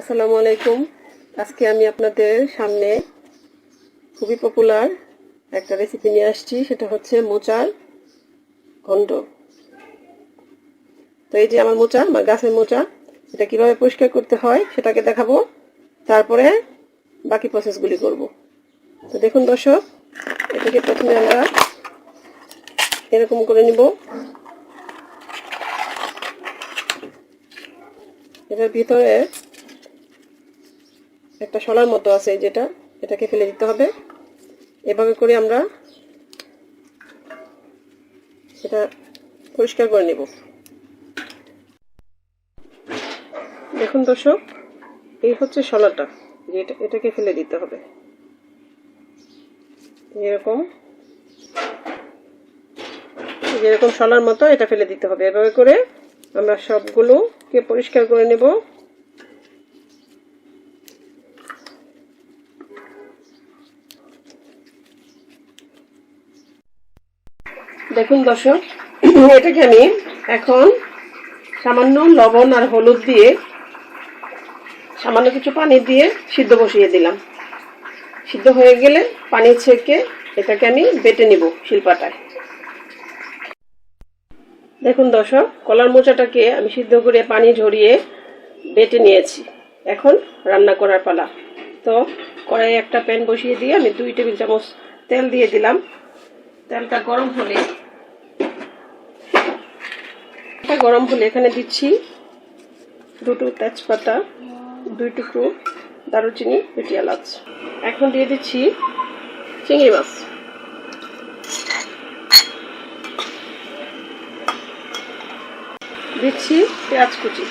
আসসালামু আলাইকুম। আজকে আমি আপনাদের সামনে খুবই পপুলার একটা রেসিপি নিয়ে আসছি, সেটা হচ্ছে মোচার ঘন্ট। তো এই যে আমার মোচা, আমার গাছের মোচা, এটা কিভাবে পরিষ্কার করতে হয় সেটাকে দেখাবো, তারপরে বাকি প্রসেসগুলি করব। তো দেখুন দর্শক, এটাকে প্রথমে আমরা এরকম করে নিব। এটার ভিতরে একটা শলার মতো আছে, যেটা এটাকে ফেলে দিতে হবে। এভাবে করে আমরা এটা পরিষ্কার করে নেব। দেখুন দর্শক, এই হচ্ছে শলাটা, এটাকে ফেলে দিতে হবে। যেরকম শলার মতো এটা ফেলে দিতে হবে। এভাবে করে আমরা সবগুলোকে পরিষ্কার করে নেব। দেখুন দর্শক, এটাকে আমি এখন সামান্য লবণ আর হলুদ দিয়ে সামান্য কিছু পানি দিয়ে সিদ্ধ বসিয়ে দিলাম। সিদ্ধ হয়ে গেলে পানি ছেঁকে এটাকে আমি বেটে নিব শিলপাটায়। দেখুন দর্শক, কলার মোচাটাকে আমি সিদ্ধ করে পানি ঝরিয়ে বেটে নিয়েছি। এখন রান্না করার পালা। তো কড়াইয়ে একটা প্যান বসিয়ে দিয়ে আমি 2 টেবিল চামচ তেল দিয়ে দিলাম। তেলটা গরম হলে এখানে দিচ্ছি 2 তেজপাতা, 2 টুকরো দারুচিনি, 2টি এলাচ। এখন দিয়ে দিচ্ছি চিংড়ি মাছ। দিচ্ছি পেঁয়াজ কুচি।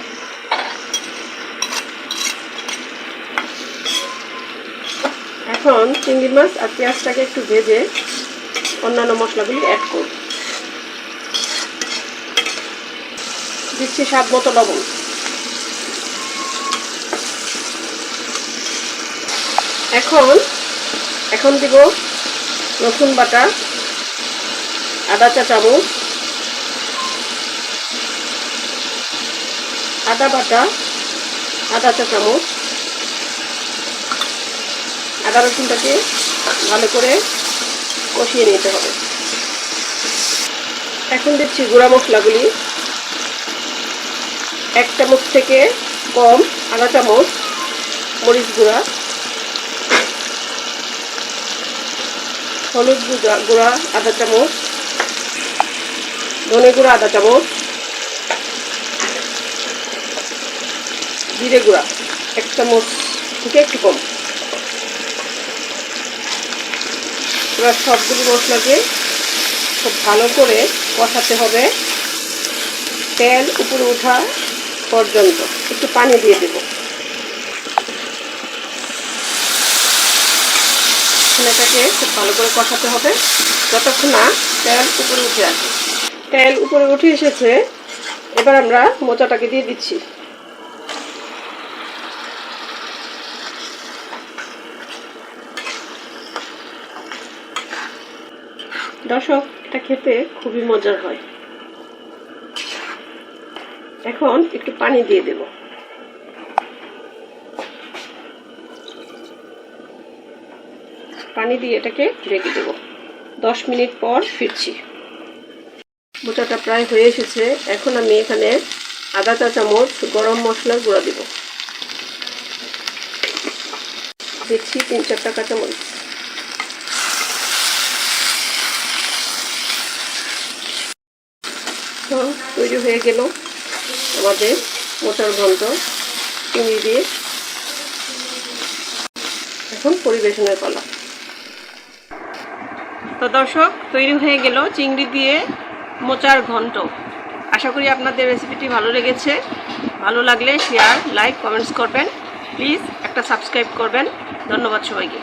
এখন চিংড়ি মাছ আর পেঁয়াজটাকে একটু ভেজে অন্যান্য মশলাগুলি অ্যাড করব। দিচ্ছি স্বাদ মতো লবণ। এখন দিব রসুন বাটা আধা চা চামচ, আদা বাটা আধা চা চামচ। আদা রসুনটাকে ভালো করে কষিয়ে নিতে হবে। এখন দিচ্ছি গুঁড়া মশলাগুলি। 1 চামচ থেকে কম আধা চামচ মরিচ গুঁড়া, হলুদ গুঁড়া আধা চামচ, ধনে গুঁড়া আধা চামচ, জিরে গুঁড়া 1 চামচ থেকে একটু কম। এবার সবগুলো মশলাকে খুব ভালো করে কষাতে হবে তেল উপরে ওঠা পর্যন্ত। একটু পানি দিয়ে দেব। এটাকে খুব ভালো করে কষাতে হবে যতক্ষণ না তেল উপরে উঠে আসে। তেল উপরে উঠে এসেছে, এবার আমরা মোচাটাকে দিয়ে দিচ্ছি। দর্শক, এটা খেতে খুবই মজার হয়। এখন একটু পানি দিয়ে দেব। পানি দিয়ে এটাকে ঢেকে দেব। 10 মিনিট পর ফিরছি। মোচাটা প্রায় হয়ে এসেছে। এখন আমি এখানে আধা চা চামচ গরম মশলার গুঁড়া দেব। দিচ্ছি 3-4টা কাঁচামরিচ। তো তৈরি হয়ে গেল আমাদের মোচার ঘন্ট চিংড়ি দিয়ে। এখন পরিবেশনের পালা। তো দর্শক, তৈরি হয়ে গেল চিংড়ি দিয়ে মোচার ঘন্ট। আশা করি আপনাদের রেসিপিটি ভালো লেগেছে। ভালো লাগলে শেয়ার, লাইক, কমেন্টস করবেন। প্লিজ একটা সাবস্ক্রাইব করবেন। ধন্যবাদ সবাইকে।